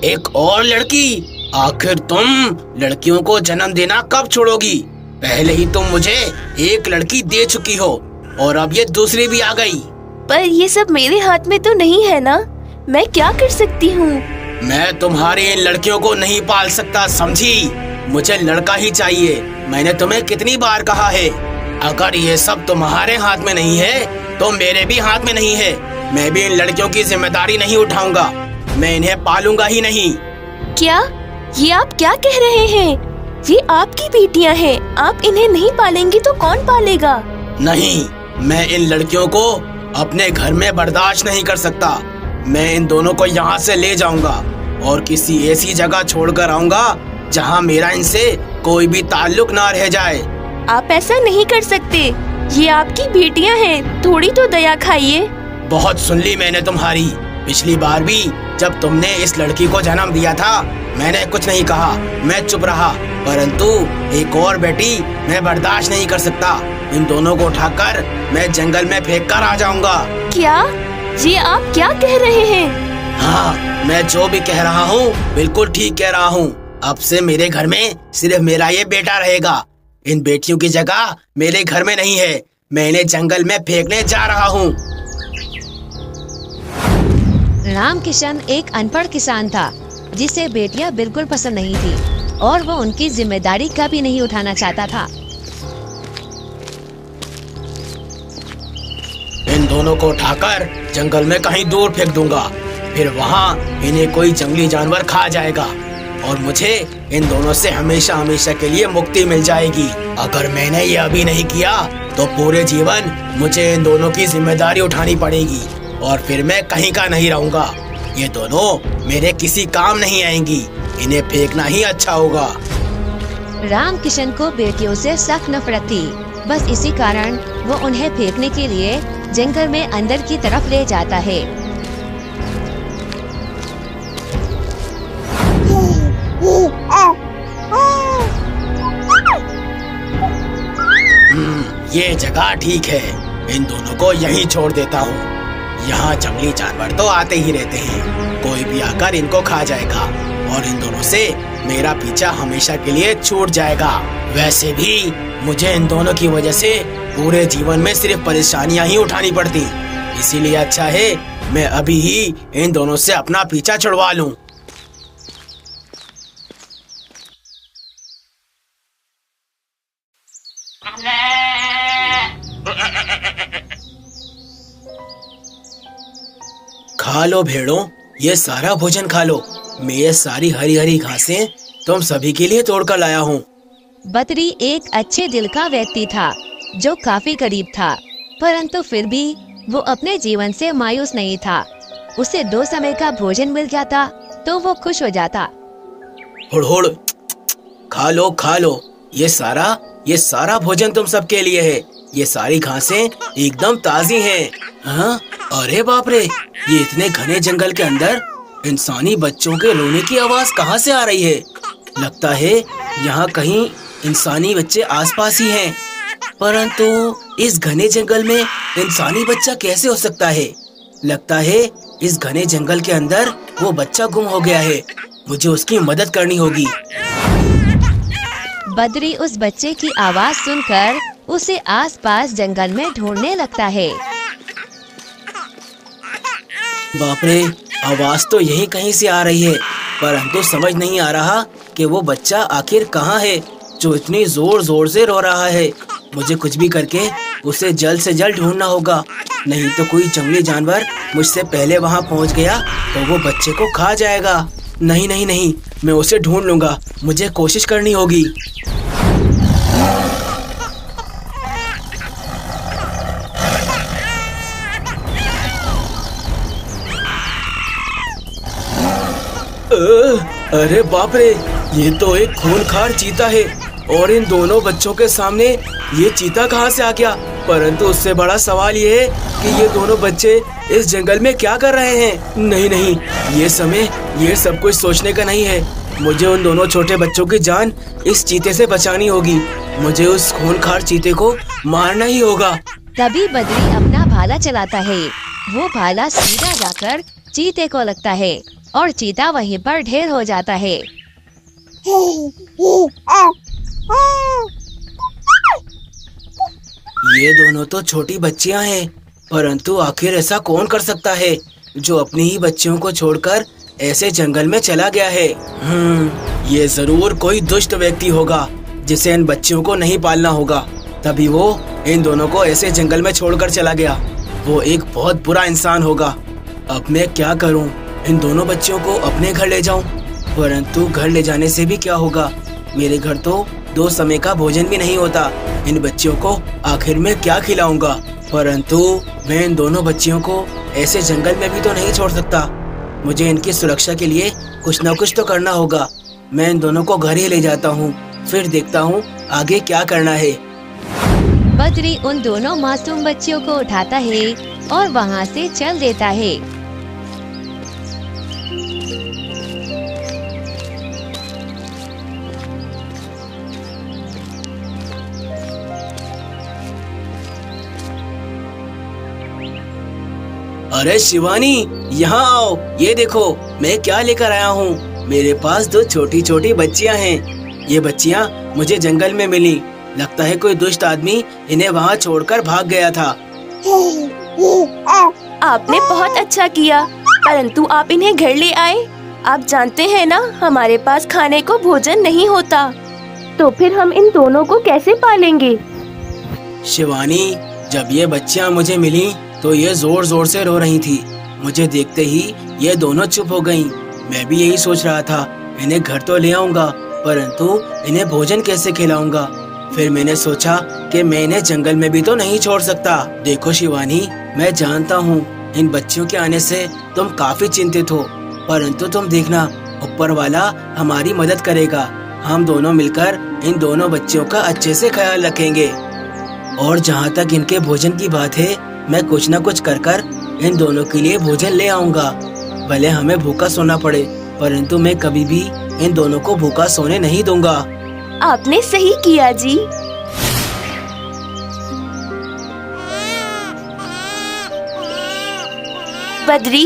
एक और लड़की? आखिर तुम लड़कियों को जन्म देना कब छोड़ोगी? पहले ही तुम मुझे एक लड़की दे चुकी हो और अब ये दूसरी भी आ गई। पर ये सब मेरे हाथ में तो नहीं है ना, मैं क्या कर सकती हूँ? मैं तुम्हारी इन लड़कियों को नहीं पाल सकता, समझी? मुझे लड़का ही चाहिए। मैंने तुम्हें कितनी बार कहा है, अगर ये सब तुम्हारे हाथ में नहीं है तो मेरे भी हाथ में नहीं है। मैं भी इन लड़कियों की जिम्मेदारी नहीं उठाऊंगा, मैं इन्हें पालूंगा ही नहीं। क्या? ये आप क्या कह रहे हैं? ये आपकी बेटियां हैं, आप इन्हें नहीं पालेंगी तो कौन पालेगा? नहीं, मैं इन लड़कियों को अपने घर में बर्दाश्त नहीं कर सकता। मैं इन दोनों को यहाँ से ले जाऊंगा और किसी ऐसी जगह छोड़कर आऊंगा जहाँ मेरा इनसे कोई भी ताल्लुक ना रह जाए। आप ऐसा नहीं कर सकते, ये आपकी बेटियां हैं, थोड़ी तो दया खाइए। बहुत सुन ली मैंने तुम्हारी। पिछली बार भी जब तुमने इस लड़की को जन्म दिया था मैंने कुछ नहीं कहा, मैं चुप रहा। परंतु एक और बेटी मैं बर्दाश्त नहीं कर सकता। इन दोनों को उठाकर मैं जंगल में फेंक कर आ जाऊंगा। क्या? ये आप क्या कह रहे हैं? हाँ, मैं जो भी कह रहा हूँ बिल्कुल ठीक कह रहा हूँ। अब से मेरे घर में सिर्फ मेरा ये बेटा रहेगा। इन बेटियों की जगह मेरे घर में नहीं है। मैं इन्हें जंगल में फेंकने जा रहा हूँ। रामकिशन एक अनपढ़ किसान था जिसे बेटियां बिल्कुल पसंद नहीं थी और वो उनकी जिम्मेदारी कभी नहीं उठाना चाहता था। इन दोनों को उठाकर जंगल में कहीं दूर फेंक दूंगा, फिर वहाँ इन्हें कोई जंगली जानवर खा जाएगा और मुझे इन दोनों से हमेशा हमेशा के लिए मुक्ति मिल जाएगी। अगर मैंने ये अभी नहीं किया तो पूरे जीवन मुझे इन दोनों की जिम्मेदारी उठानी पड़ेगी और फिर मैं कहीं का नहीं रहूंगा। ये दोनों मेरे किसी काम नहीं आएंगी, इन्हें फेंकना ही अच्छा होगा। रामकिशन को बेटियों से सख्त नफरत थी, बस इसी कारण वो उन्हें फेंकने के लिए जंगल में अंदर की तरफ ले जाता है। ये जगह ठीक है, इन दोनों को यहीं छोड़ देता हूँ। यहाँ जंगली जानवर तो आते ही रहते हैं, कोई भी आकर इनको खा जाएगा और इन दोनों से मेरा पीछा हमेशा के लिए छूट जाएगा। वैसे भी मुझे इन दोनों की वजह से पूरे जीवन में सिर्फ परेशानियाँ ही उठानी पड़ती, इसीलिए अच्छा है मैं अभी ही इन दोनों से अपना पीछा छुड़वा लूं। खा लो भेड़ों, ये सारा भोजन खा लो। मैं ये सारी हरी हरी घासें तुम सभी के लिए तोड़कर लाया हूँ। बद्री एक अच्छे दिल का व्यक्ति था जो काफी गरीब था, परंतु फिर भी वो अपने जीवन से मायूस नहीं था। उसे 2 समय का भोजन मिल जाता तो वो खुश हो जाता। हुड़ हुड़, खा लो, ये सारा भोजन तुम सबके लिए है। ये सारी घासें एकदम ताजी हैं। हाँ? अरे बाप रे, ये इतने घने जंगल के अंदर इंसानी बच्चों के रोने की आवाज कहाँ से आ रही है? लगता है यहाँ कहीं इंसानी बच्चे आसपास ही हैं। परंतु इस घने जंगल में इंसानी बच्चा कैसे हो सकता है? लगता है इस घने जंगल के अंदर वो बच्चा गुम हो गया है। मुझे उसकी मदद करनी होगी। बद्री उस बच्चे की आवाज सुनकर उसे आसपास जंगल में ढूंढने लगता है। बाप रे, आवाज तो यहीं कहीं से आ रही है, परंतु समझ नहीं आ रहा कि वो बच्चा आखिर कहाँ है जो इतनी जोर जोर से रो रहा है। मुझे कुछ भी करके उसे जल्द से जल्द ढूंढना होगा, नहीं तो कोई जंगली जानवर मुझसे पहले वहाँ पहुँच गया तो वो बच्चे को खा जाएगा। नहीं, मैं उसे ढूंढ लूंगा, मुझे कोशिश करनी होगी। अरे बाप रे, ये तो एक खूंखार चीता है और इन दोनों बच्चों के सामने ये चीता कहाँ से आ गया? परंतु उससे बड़ा सवाल ये है कि ये दोनों बच्चे इस जंगल में क्या कर रहे हैं? नहीं, ये समय ये सब कुछ सोचने का नहीं है। मुझे उन दोनों छोटे बच्चों की जान इस चीते से बचानी होगी। मुझे उस खूंखार चीते को मारना ही होगा। तभी बद्री अपना भाला चलाता है। वो भाला सीधा जाकर चीते को लगता है और चीता वहीं पर ढेर हो जाता है। ये दोनों तो छोटी बच्चियां हैं, परंतु आखिर ऐसा कौन कर सकता है जो अपनी ही बच्चियों को छोड़कर ऐसे जंगल में चला गया है। ये जरूर कोई दुष्ट व्यक्ति होगा जिसे इन बच्चियों को नहीं पालना होगा, तभी वो इन दोनों को ऐसे जंगल में छोड़कर चला गया। वो एक बहुत बुरा इंसान होगा। अब मैं क्या करूं? इन दोनों बच्चियों को अपने घर ले जाऊं, परंतु घर ले जाने से भी क्या होगा? मेरे घर तो 2 समय का भोजन भी नहीं होता। इन बच्चियों को आखिर में क्या खिलाऊंगा? परंतु मैं इन दोनों बच्चियों को ऐसे जंगल में भी तो नहीं छोड़ सकता। मुझे इनकी सुरक्षा के लिए कुछ न कुछ तो करना होगा। मैं इन दोनों को घर ही ले जाता हूँ, फिर देखता हूँ आगे क्या करना है। बद्री उन दोनों मासूम बच्चियों को उठाता है और वहाँ से चल देता है। अरे शिवानी, यहाँ आओ। ये देखो मैं क्या लेकर आया हूँ। मेरे पास 2 छोटी छोटी बच्चियाँ हैं। ये बच्चियाँ मुझे जंगल में मिली। लगता है कोई दुष्ट आदमी इन्हें वहाँ छोड़कर भाग गया था। आपने बहुत अच्छा किया, परंतु आप इन्हें घर ले आए। आप जानते हैं ना, हमारे पास खाने को भोजन नहीं होता, तो फिर हम इन दोनों को कैसे पालेंगे? शिवानी, जब ये बच्चियाँ मुझे मिली तो ये जोर जोर से रो रही थी। मुझे देखते ही ये दोनों चुप हो गईं। मैं भी यही सोच रहा था, इन्हें घर तो ले आऊंगा, परंतु इन्हें भोजन कैसे खिलाऊंगा। फिर मैंने सोचा कि मैं इन्हें जंगल में भी तो नहीं छोड़ सकता। देखो शिवानी, मैं जानता हूँ इन बच्चियों के आने से तुम काफी चिंतित हो, परंतु तुम देखना, ऊपर वाला हमारी मदद करेगा। हम दोनों मिलकर इन दोनों बच्चियों का अच्छे से ख्याल रखेंगे। और जहाँ तक इनके भोजन की बात है, मैं कुछ न कुछ कर इन दोनों के लिए भोजन ले आऊंगा। भले हमें भूखा सोना पड़े, परंतु मैं कभी भी इन दोनों को भूखा सोने नहीं दूंगा। आपने सही किया जी। बद्री,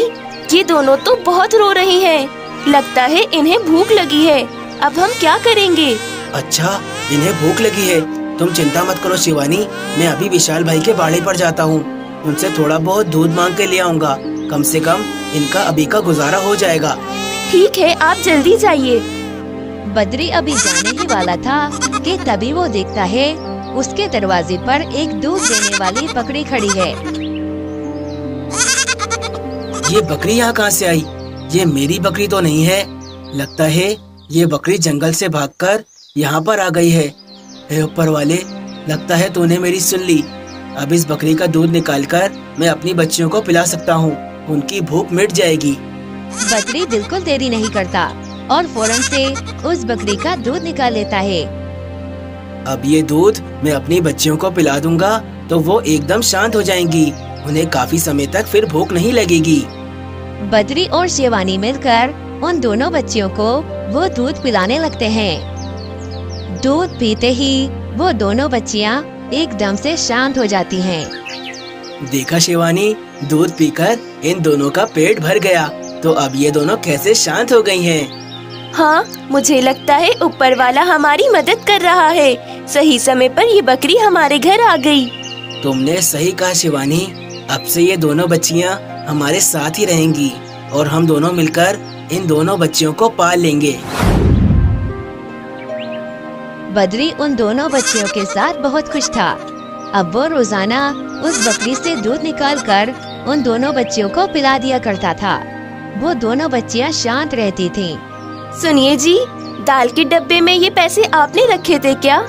ये दोनों तो बहुत रो रही हैं। लगता है इन्हें भूख लगी है। अब हम क्या करेंगे? अच्छा, इन्हें भूख लगी है। तुम चिंता मत करो शिवानी, मैं अभी विशाल भाई के बाड़े पर जाता हूँ। उनसे थोड़ा बहुत दूध मांग के ले आऊंगा। कम से कम इनका अभी का गुजारा हो जाएगा। ठीक है, आप जल्दी जाइए। बद्री अभी जाने ही वाला था कि तभी वो देखता है उसके दरवाजे पर एक दूध देने वाली बकरी खड़ी है। ये बकरी यहाँ कहाँ से आई? ये मेरी बकरी तो नहीं है। लगता है ये बकरी जंगल से भागकर यहाँ पर आ गई है। हे ऊपर वाले, लगता है तूने मेरी सुन ली। अब इस बकरी का दूध निकालकर मैं अपनी बच्चियों को पिला सकता हूँ। उनकी भूख मिट जाएगी। बद्री बिल्कुल देरी नहीं करता और फौरन से उस बकरी का दूध निकाल लेता है। अब ये दूध मैं अपनी बच्चियों को पिला दूंगा तो वो एकदम शांत हो जाएंगी। उन्हें काफी समय तक फिर भूख नहीं लगेगी। बद्री और शिवानी मिलकर उन दोनों बच्चियों को वो दूध पिलाने लगते हैं। दूध पीते ही वो दोनों बच्चियाँ एकदम से शांत हो जाती हैं। देखा शिवानी, दूध पीकर इन दोनों का पेट भर गया, तो अब ये दोनों कैसे शांत हो गई हैं। हाँ, मुझे लगता है ऊपर वाला हमारी मदद कर रहा है। सही समय पर ये बकरी हमारे घर आ गई। तुमने सही कहा शिवानी। अब से ये दोनों बच्चियाँ हमारे साथ ही रहेंगी और हम दोनों मिलकर इन दोनों बच्चियों को पाल लेंगे। बद्री उन दोनों बच्चियों के साथ बहुत खुश था। अब वो रोजाना उस बकरी से दूध निकालकर उन दोनों बच्चियों को पिला दिया करता था। वो दोनों बच्चियां शांत रहती थीं। सुनिए जी, दाल के डब्बे में ये पैसे आपने रखे थे क्या?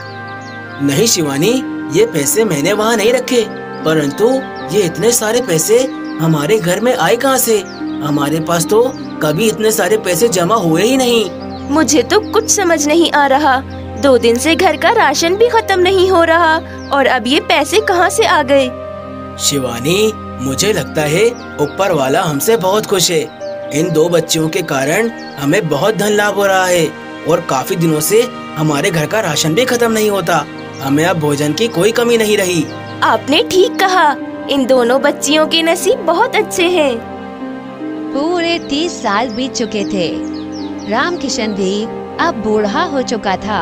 नहीं शिवानी, ये पैसे मैंने वहाँ नहीं रखे, परंतु ये इतने सारे पैसे हमारे घर में आए कहाँ से? हमारे पास तो कभी इतने सारे पैसे जमा हुए ही नहीं। मुझे तो कुछ समझ नहीं आ रहा। 2 दिन से घर का राशन भी खत्म नहीं हो रहा और अब ये पैसे कहाँ से आ गए? शिवानी, मुझे लगता है ऊपर वाला हमसे बहुत खुश है। इन 2 बच्चियों के कारण हमें बहुत धन लाभ हो रहा है और काफी दिनों से हमारे घर का राशन भी खत्म नहीं होता। हमें अब भोजन की कोई कमी नहीं रही। आपने ठीक कहा, इन दोनों बच्चियों के नसीब बहुत अच्छे हैं। पूरे 30 साल बीत चुके थे। रामकिशन भी अब बूढ़ा हो चुका था।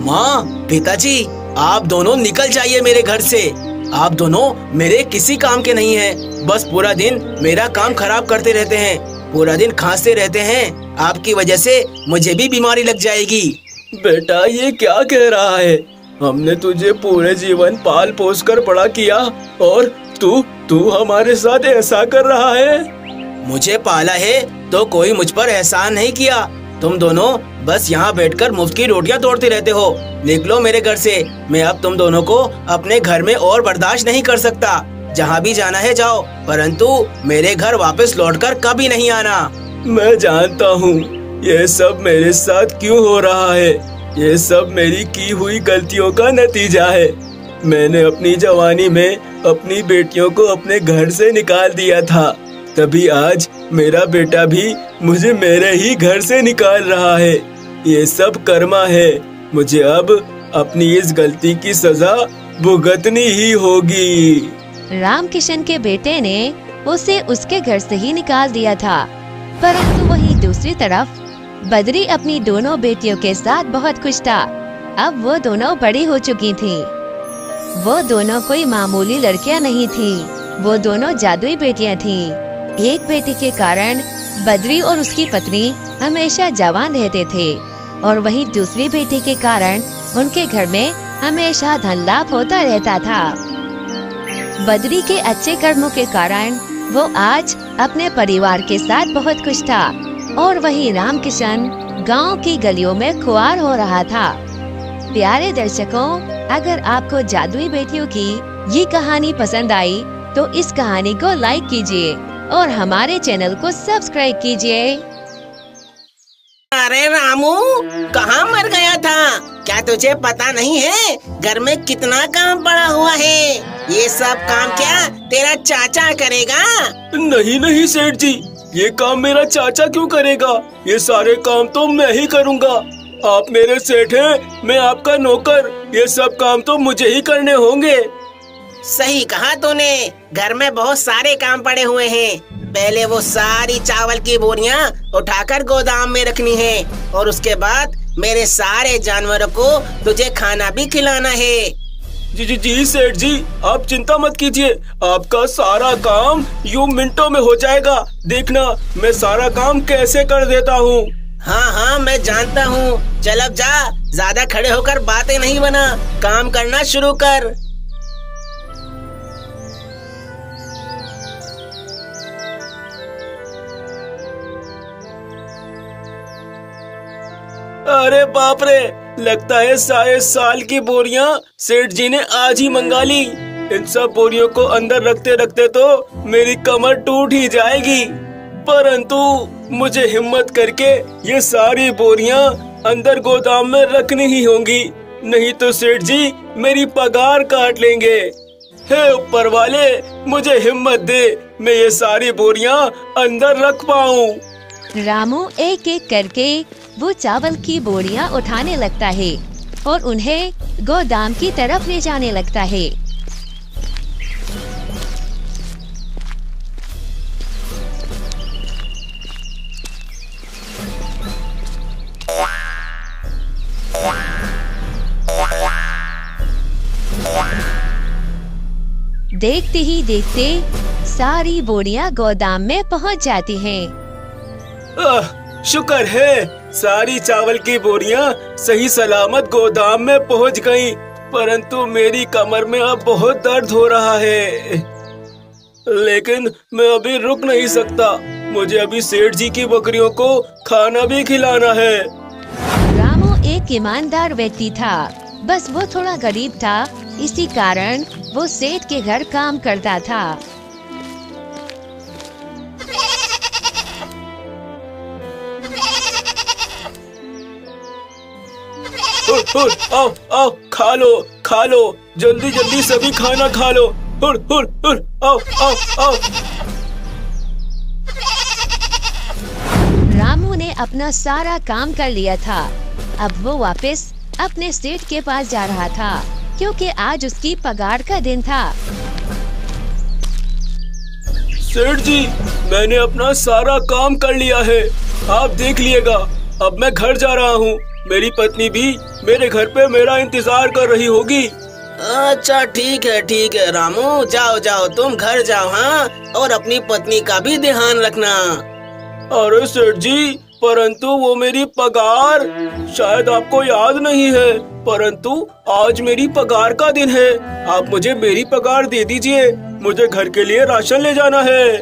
माँ, पिताजी, आप दोनों निकल जाइए मेरे घर से। आप दोनों मेरे किसी काम के नहीं हैं। बस पूरा दिन मेरा काम खराब करते रहते हैं, पूरा दिन खांसते रहते हैं। आपकी वजह से मुझे भी बीमारी लग जाएगी। बेटा, ये क्या कह रहा है? हमने तुझे पूरे जीवन पाल पोस कर बड़ा किया और तू हमारे साथ ऐसा कर रहा है। मुझे पाला है तो कोई मुझ पर एहसान नहीं किया। तुम दोनों बस यहाँ बैठकर मुफ्त की रोटियाँ तोड़ते रहते हो। निकलो मेरे घर से। मैं अब तुम दोनों को अपने घर में और बर्दाश्त नहीं कर सकता। जहाँ भी जाना है जाओ, परंतु मेरे घर वापस लौटकर कभी नहीं आना। मैं जानता हूँ ये सब मेरे साथ क्यों हो रहा है। ये सब मेरी की हुई गलतियों का नतीजा है। मैंने अपनी जवानी में अपनी बेटियों को अपने घर से निकाल दिया था, तभी आज मेरा बेटा भी मुझे मेरे ही घर से निकाल रहा है। ये सब कर्मा है। मुझे अब अपनी इस गलती की सजा भुगतनी ही होगी। रामकिशन के बेटे ने उसे उसके घर से ही निकाल दिया था, परंतु वहीं दूसरी तरफ बद्री अपनी दोनों बेटियों के साथ बहुत खुश था। अब वो दोनों बड़ी हो चुकी थीं। वो दोनों कोई मामूली लड़कियां नहीं थीं, वो दोनों जादुई बेटियां थीं। एक बेटी के कारण बद्री और उसकी पत्नी हमेशा जवान रहते थे और वहीं दूसरी बेटी के कारण उनके घर में हमेशा धन लाभ होता रहता था। बद्री के अच्छे कर्मों के कारण वो आज अपने परिवार के साथ बहुत खुश था और वहीं रामकिशन गांव की गलियों में खुआर हो रहा था। प्यारे दर्शकों, अगर आपको जादुई बेटियों की ये कहानी पसंद आई तो इस कहानी को लाइक कीजिए और हमारे चैनल को सब्सक्राइब कीजिए। अरे रामू, कहाँ मर गया था? क्या तुझे पता नहीं है घर में कितना काम पड़ा हुआ है? ये सब काम क्या तेरा चाचा करेगा? नहीं सेठ जी, ये काम मेरा चाचा क्यों करेगा? ये सारे काम तो मैं ही करूँगा। आप मेरे सेठ हैं, मैं आपका नौकर। ये सब काम तो मुझे ही करने होंगे। सही कहा तूने। घर में बहुत सारे काम पड़े हुए हैं। पहले वो सारी चावल की बोरियां उठाकर गोदाम में रखनी है और उसके बाद मेरे सारे जानवरों को तुझे खाना भी खिलाना है। जी सेठ जी, आप चिंता मत कीजिए। आपका सारा काम यूं मिनटों में हो जाएगा। देखना मैं सारा काम कैसे कर देता हूँ। हाँ, मैं जानता हूँ। चल अब जा, ज्यादा खड़े होकर बातें नहीं बना, काम करना शुरू कर। अरे बाप रे, लगता है सारे साल की बोरियां सेठ जी ने आज ही मंगा ली। इन सब बोरियों को अंदर रखते रखते तो मेरी कमर टूट ही जाएगी। परंतु मुझे हिम्मत करके ये सारी बोरियां अंदर गोदाम में रखनी ही होंगी, नहीं तो सेठ जी मेरी पगार काट लेंगे। हे ऊपर वाले, मुझे हिम्मत दे, मैं ये सारी बोरियां अंदर रख पाऊं। रामू एक एक करके वो चावल की बोरियां उठाने लगता है और उन्हें गोदाम की तरफ ले जाने लगता है। देखते ही देखते सारी बोरियां गोदाम में पहुंच जाती हैं। शुक्र है सारी चावल की बोरियां सही सलामत गोदाम में पहुंच गईं, परंतु मेरी कमर में अब बहुत दर्द हो रहा है। लेकिन मैं अभी रुक नहीं सकता, मुझे अभी सेठ जी की बकरियों को खाना भी खिलाना है। रामू एक ईमानदार व्यक्ति था, बस वो थोड़ा गरीब था, इसी कारण वो सेठ के घर काम करता था। आओ आओ, खा लो, जल्दी जल्दी सभी खाना खा लो। आओ आओ आओ। रामू ने अपना सारा काम कर लिया था। अब वो वापस अपने सेठ के पास जा रहा था, क्योंकि आज उसकी पगार का दिन था। सेठ जी, मैंने अपना सारा काम कर लिया है, आप देख लिएगा। अब मैं घर जा रहा हूँ। मेरी पत्नी भी मेरे घर पे मेरा इंतजार कर रही होगी। अच्छा ठीक है रामू, जाओ जाओ, तुम घर जाओ। हाँ, और अपनी पत्नी का भी ध्यान रखना। अरे सेठ जी, परंतु वो मेरी पगार, शायद आपको याद नहीं है, परंतु आज मेरी पगार का दिन है। आप मुझे मेरी पगार दे दीजिए, मुझे घर के लिए राशन ले जाना है।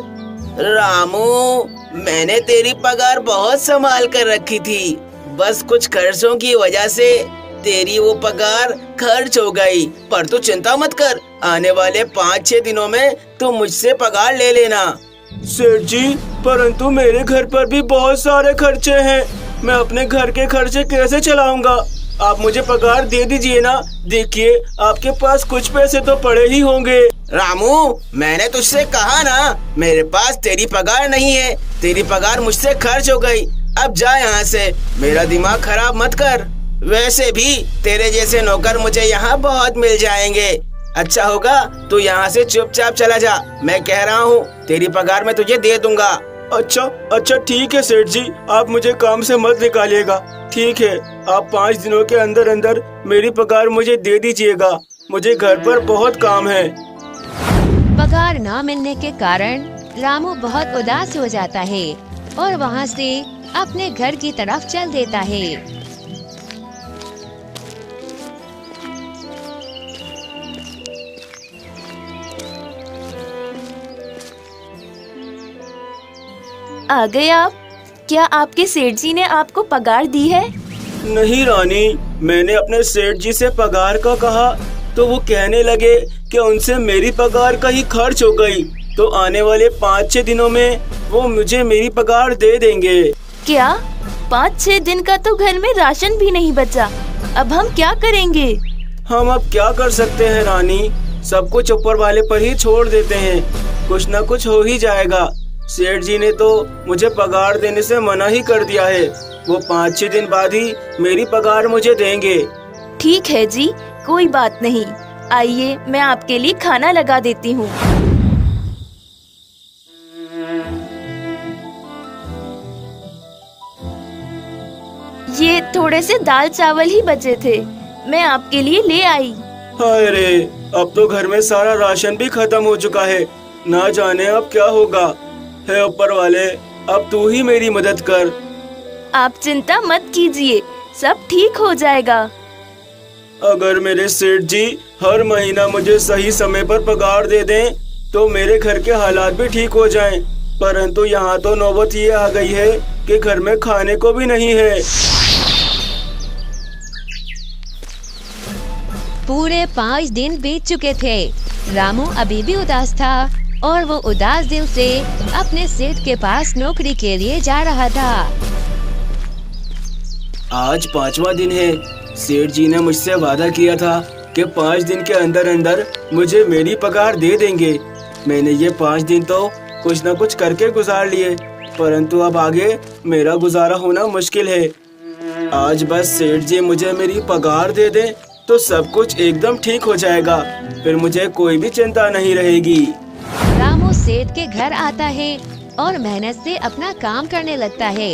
रामू, मैंने तेरी पगार बहुत संभाल कर रखी थी, बस कुछ खर्चों की वजह से तेरी वो पगार खर्च हो गई। पर तू चिंता मत कर, आने वाले 5-6 दिनों में तू मुझसे पगार ले लेना। सेठ जी, परंतु मेरे घर पर भी बहुत सारे खर्चे हैं, मैं अपने घर के खर्चे कैसे चलाऊंगा? आप मुझे पगार दे दीजिए ना। देखिए, आपके पास कुछ पैसे तो पड़े ही होंगे। रामू, मैंने तुझसे कहा ना, मेरे पास तेरी पगार नहीं है, तेरी पगार मुझसे खर्च हो गई। अब जा यहाँ से, मेरा दिमाग खराब मत कर। वैसे भी तेरे जैसे नौकर मुझे यहाँ बहुत मिल जाएंगे। अच्छा होगा तू यहाँ से चुपचाप चला जा, मैं कह रहा हूँ, तेरी पगार मैं तुझे दे दूंगा। अच्छा ठीक है सेठ जी, आप मुझे काम से मत निकालिएगा। ठीक है, आप 5 दिनों के अंदर अंदर मेरी पगार मुझे दे दीजिएगा, मुझे घर पर बहुत काम है। पगार न मिलने के कारण रामू बहुत उदास हो जाता है और वहाँ से अपने घर की तरफ चल देता है। आ गए आप? क्या आपके सेठ जी ने आपको पगार दी है? नहीं रानी, मैंने अपने सेठ जी से पगार का कहा तो वो कहने लगे कि उनसे मेरी पगार का ही खर्च हो गई, तो आने वाले 5-6 दिनों में वो मुझे मेरी पगार दे देंगे। क्या 5-6 दिन का तो घर में राशन भी नहीं बचा, अब हम क्या करेंगे? हम अब क्या कर सकते हैं रानी, सब कुछ ऊपर वाले पर ही छोड़ देते हैं, कुछ न कुछ हो ही जाएगा। सेठ जी ने तो मुझे पगार देने से मना ही कर दिया है, वो 5-6 दिन बाद ही मेरी पगार मुझे देंगे। ठीक है जी, कोई बात नहीं, आइए मैं आपके लिए खाना लगा देती हूँ। ये थोड़े से दाल चावल ही बचे थे, मैं आपके लिए ले आई। हाय रे, अब तो घर में सारा राशन भी खत्म हो चुका है, ना जाने अब क्या होगा। है ऊपर वाले, अब तू ही मेरी मदद कर। आप चिंता मत कीजिए, सब ठीक हो जाएगा। अगर मेरे सेठ जी हर महीना मुझे सही समय पर पगार दे दें तो मेरे घर के हालात भी ठीक हो जाएं। परंतु यहाँ तो नौबत ये आ गई है कि घर में खाने को भी नहीं है। पूरे 5 दिन बीत चुके थे। रामू अभी भी उदास था और वो उदास दिल से अपने सेठ के पास नौकरी के लिए जा रहा था। आज 5वां दिन है। सेठ जी ने मुझसे वादा किया था कि 5 दिन के अंदर अंदर मुझे मेरी पगार दे देंगे। मैंने ये 5 दिन तो कुछ न कुछ करके गुजार लिए, परंतु अब आगे मेरा गुजारा होना मुश्किल है। आज बस सेठ जी मुझे मेरी पगार दे दें तो सब कुछ एकदम ठीक हो जाएगा, फिर मुझे कोई भी चिंता नहीं रहेगी। रामू सेठ के घर आता है और मेहनत से अपना काम करने लगता है।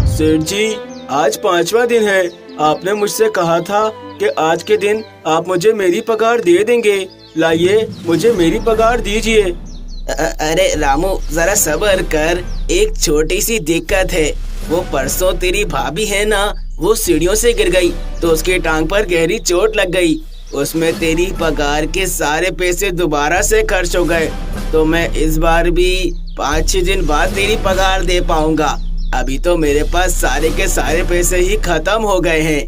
सेठ जी, आज 5वां दिन है। आपने मुझसे कहा था कि आज के दिन आप मुझे मेरी पगार दे देंगे। लाइए, मुझे मेरी पगार दीजिए। अरे रामू, जरा सब्र कर, एक छोटी सी दिक्कत है। वो परसों तेरी भाभी है ना, वो सीढ़ियों से गिर गई तो उसकी टांग पर गहरी चोट लग गई। उसमें तेरी पगार के सारे पैसे दोबारा से खर्च हो गए, तो मैं इस बार भी 5-6 दिन बाद तेरी पगार दे पाऊंगा। अभी तो मेरे पास सारे के सारे पैसे ही खत्म हो गए हैं।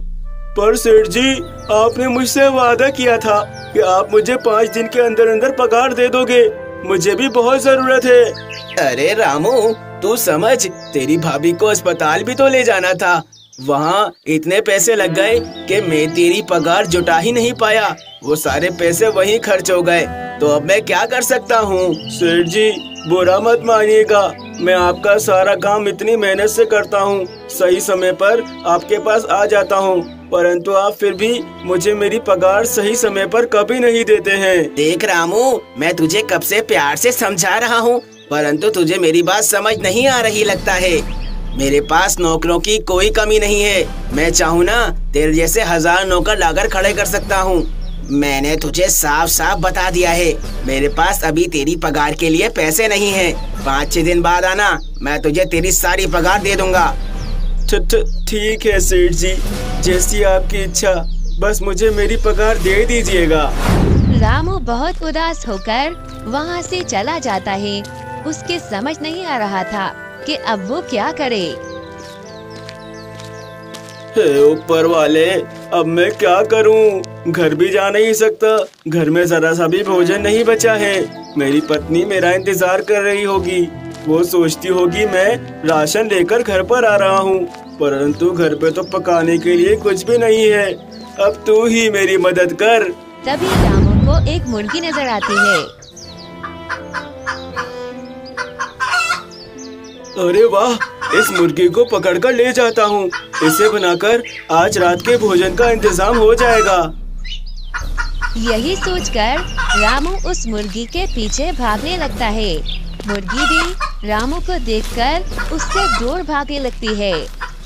पर सेठ जी, आपने मुझसे वादा किया था कि आप मुझे 5 दिन के अंदर अंदर पगार दे दोगे, मुझे भी बहुत जरूरत है। अरे रामू, तू समझ, तेरी भाभी को अस्पताल भी तो ले जाना था, वहाँ इतने पैसे लग गए कि मैं तेरी पगार जुटा ही नहीं पाया। वो सारे पैसे वहीं खर्च हो गए, तो अब मैं क्या कर सकता हूँ। सेठ जी, बुरा मत मानिएगा, मैं आपका सारा काम इतनी मेहनत से करता हूँ, सही समय पर आपके पास आ जाता हूँ, परंतु आप फिर भी मुझे मेरी पगार सही समय पर कभी नहीं देते हैं। देख रामू, मैं तुझे कब से प्यार से समझा रहा हूँ, परंतु तुझे मेरी बात समझ नहीं आ रही लगता है। मेरे पास नौकरों की कोई कमी नहीं है। मैं चाहूँ ना तेरे जैसे 1000 नौकर लाकर खड़े कर सकता हूँ। मैंने तुझे साफ साफ बता दिया है, मेरे पास अभी तेरी पगार के लिए पैसे नहीं है। 5-6 दिन बाद आना, मैं तुझे तेरी सारी पगार दे दूंगा। ठीक है सेठ जी, जैसी आपकी इच्छा, बस मुझे मेरी पगार दे दीजिएगा। रामू बहुत उदास होकर वहाँ से चला जाता है। उसके समझ नहीं आ रहा था कि अब वो क्या करे। हे ऊपर वाले, अब मैं क्या करूं? घर भी जा नहीं सकता, घर में जरा सा भी भोजन नहीं बचा है। मेरी पत्नी मेरा इंतजार कर रही होगी, वो सोचती होगी मैं राशन लेकर घर पर आ रहा हूँ, परंतु घर पे तो पकाने के लिए कुछ भी नहीं है। अब तू ही मेरी मदद कर। तभी रामू को एक मुर्गी नजर आती है। अरे वाह, इस मुर्गी को पकड़कर ले जाता हूँ। इसे बनाकर आज रात के भोजन का इंतजाम हो जाएगा। यही सोचकर रामू उस मुर्गी के पीछे भागने लगता है। मुर्गी भी रामू को देखकर उससे दूर भागने लगती है।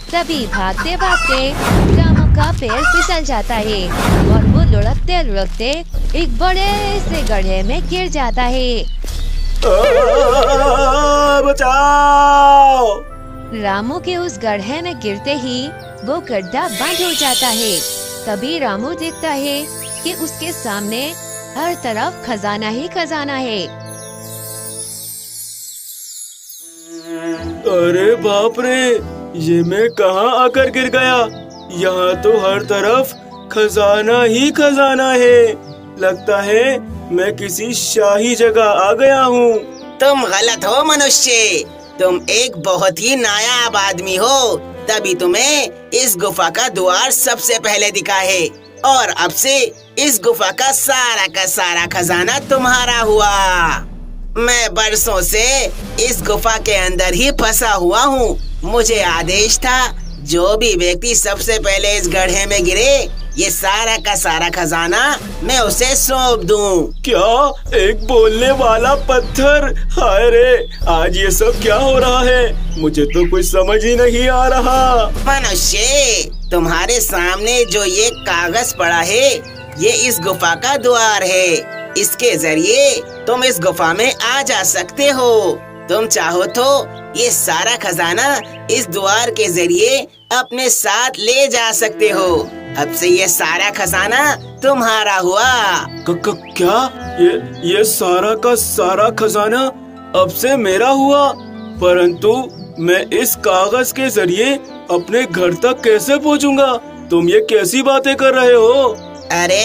तभी भागते भागते रामू का पैर फिसल जाता है और वो लुढ़कते लुढ़कते एक बड़े से गड्ढे में गिर जाता है। बचाओ! रामू के उस गड्ढे में गिरते ही वो गड्ढा बंद हो जाता है। तभी रामू देखता है कि उसके सामने हर तरफ खजाना ही खजाना है। अरे बाप रे, ये मैं कहाँ आकर गिर गया? यहाँ तो हर तरफ खजाना ही खजाना है। लगता है मैं किसी शाही जगह आ गया हूँ। तुम गलत हो मनुष्य, तुम एक बहुत ही नायाब आदमी हो, तभी तुम्हें इस गुफा का द्वार सबसे पहले दिखा है और अब से इस गुफा का सारा खजाना तुम्हारा हुआ। मैं बरसों से इस गुफा के अंदर ही फंसा हुआ हूँ। मुझे आदेश था जो भी व्यक्ति सबसे पहले इस गड्ढे में गिरे, ये सारा का सारा खजाना मैं उसे सौंप दूं। क्या? एक बोलने वाला पत्थर? हाय रे, आज ये सब क्या हो रहा है? मुझे तो कुछ समझ ही नहीं आ रहा। मनुष्य, तुम्हारे सामने जो ये कागज पड़ा है, ये इस गुफा का द्वार है। इसके जरिए तुम इस गुफा में आ जा सकते हो। तुम चाहो तो ये सारा खजाना इस द्वार के जरिए अपने साथ ले जा सकते हो। अब से ये सारा खजाना तुम्हारा हुआ। क्या? ये सारा का सारा खजाना अब से मेरा हुआ? परंतु मैं इस कागज के जरिए अपने घर तक कैसे पहुंचूंगा? तुम ये कैसी बातें कर रहे हो? अरे,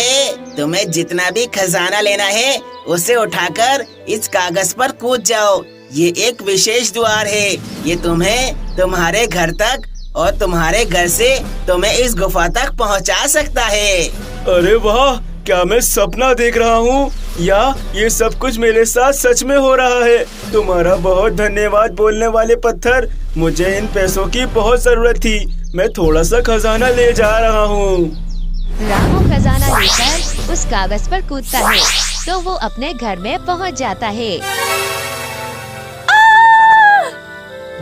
तुम्हें जितना भी खजाना लेना है उसे उठाकर इस कागज पर कूद जाओ। ये एक विशेष द्वार है, ये तुम्हें तुम्हारे घर तक और तुम्हारे घर से तुम्हें इस गुफा तक पहुंचा सकता है। अरे वाह, क्या मैं सपना देख रहा हूँ या ये सब कुछ मेरे साथ सच में हो रहा है? तुम्हारा बहुत धन्यवाद बोलने वाले पत्थर। मुझे इन पैसों की बहुत जरूरत थी। मैं थोड़ा सा खजाना ले जा रहा हूँ। रामू खजाना लेकर उस कागज पर कूदता है तो वो अपने घर में पहुंच जाता है।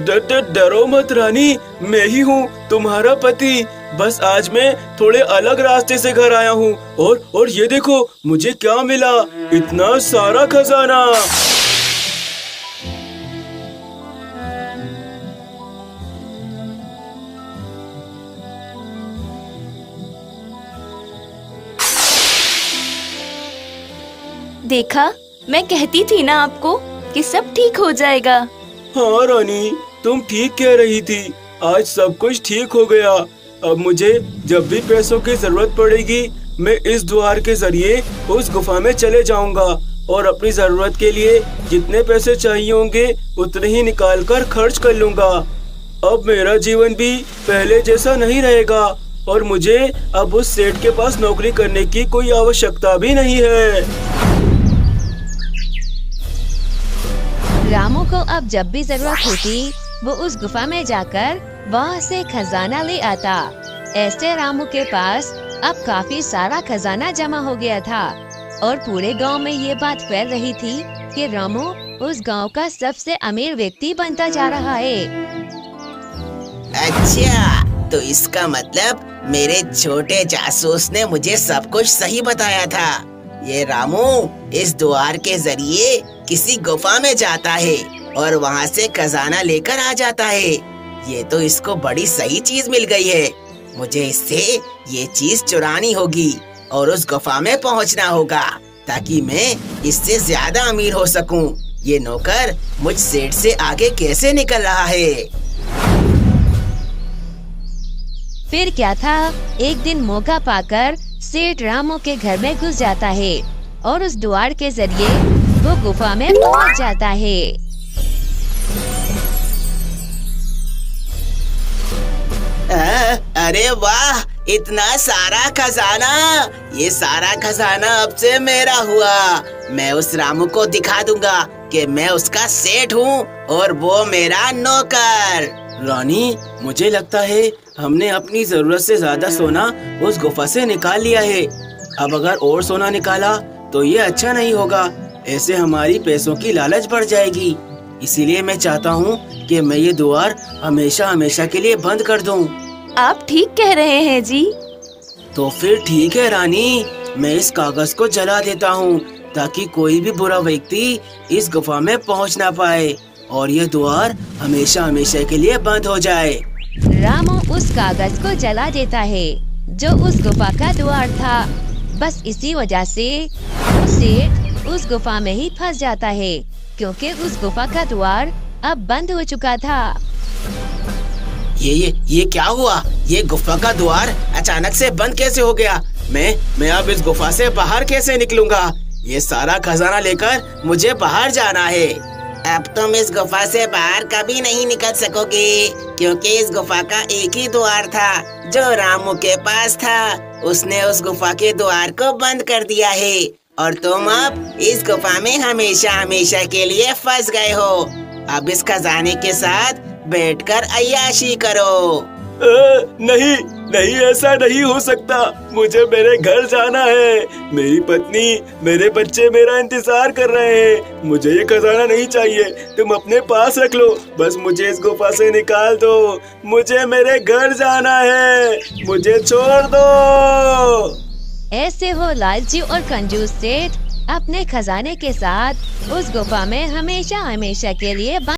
डरो मत रानी, मैं ही हूँ तुम्हारा पति। बस आज मैं थोड़े अलग रास्ते से घर आया हूँ और ये देखो मुझे क्या मिला, इतना सारा खजाना। देखा, मैं कहती थी ना आपको कि सब ठीक हो जाएगा। हाँ रानी, तुम ठीक कह रही थी। आज सब कुछ ठीक हो गया। अब मुझे जब भी पैसों की जरूरत पड़ेगी, मैं इस द्वार के जरिए उस गुफा में चले जाऊंगा और अपनी जरूरत के लिए जितने पैसे चाहिए होंगे उतने ही निकाल कर खर्च कर लूंगा। अब मेरा जीवन भी पहले जैसा नहीं रहेगा और मुझे अब उस सेठ के पास नौकरी करने की कोई आवश्यकता भी नहीं है। रामू को अब जब भी जरूरत होती वो उस गुफा में जाकर वहाँ से खजाना ले आता। ऐसे रामू के पास अब काफी सारा खजाना जमा हो गया था और पूरे गांव में ये बात फैल रही थी कि रामू उस गांव का सबसे अमीर व्यक्ति बनता जा रहा है। अच्छा, तो इसका मतलब मेरे छोटे जासूस ने मुझे सब कुछ सही बताया था। ये रामू इस द्वार के जरिए किसी गुफा में जाता है और वहाँ से खजाना लेकर आ जाता है। ये तो इसको बड़ी सही चीज मिल गई है। मुझे इससे ये चीज चुरानी होगी और उस गुफा में पहुँचना होगा ताकि मैं इससे ज्यादा अमीर हो सकूं। ये नौकर मुझ सेठ से आगे कैसे निकल रहा है? फिर क्या था, एक दिन मौका पाकर सेठ रामू के घर में घुस जाता है और उस द्वार के जरिए वो गुफा में पहुंच जाता है। अरे वाह, इतना सारा खजाना! ये सारा खजाना अब से मेरा हुआ। मैं उस रामू को दिखा दूंगा कि मैं उसका सेठ हूँ और वो मेरा नौकर। रानी, मुझे लगता है हमने अपनी जरूरत से ज्यादा सोना उस गुफा से निकाल लिया है। अब अगर और सोना निकाला तो ये अच्छा नहीं होगा। ऐसे हमारी पैसों की लालच बढ़ जाएगी। इसीलिए मैं चाहता हूँ कि मैं ये द्वार हमेशा हमेशा के लिए बंद कर दूँ। आप ठीक कह रहे हैं जी। तो फिर ठीक है रानी, मैं इस कागज को जला देता हूँ ताकि कोई भी बुरा व्यक्ति इस गुफा में पहुँच ना पाए और ये द्वार हमेशा हमेशा के लिए बंद हो जाए। रामू उस कागज को जला देता है जो उस गुफा का द्वार था। बस इसी वजह से वो सेठ उस गुफा में ही फंस जाता है क्योंकि उस गुफा का द्वार अब बंद हो चुका था। ये क्या हुआ? ये गुफा का द्वार अचानक से बंद कैसे हो गया? मैं अब इस गुफा से बाहर कैसे निकलूंगा? ये सारा खजाना लेकर मुझे बाहर जाना है। अब तुम इस गुफा से बाहर कभी नहीं निकल सकोगे क्योंकि इस गुफा का एक ही द्वार था जो रामू के पास था। उसने उस गुफा के द्वार को बंद कर दिया है और तुम अब इस गुफा में हमेशा हमेशा के लिए फंस गए हो। अब इस खजाने के साथ बैठकर अय्याशी करो। नहीं, ऐसा नहीं हो सकता। मुझे मेरे घर जाना है। मेरी पत्नी, मेरे बच्चे मेरा इंतजार कर रहे हैं। मुझे ये खजाना नहीं चाहिए, तुम अपने पास रख लो। बस मुझे इस गुफा से निकाल दो। मुझे मेरे घर जाना है, मुझे छोड़ दो। ऐसे वो लालची और कंजूस सेठ अपने खजाने के साथ उस गुफा में हमेशा हमेशा के लिए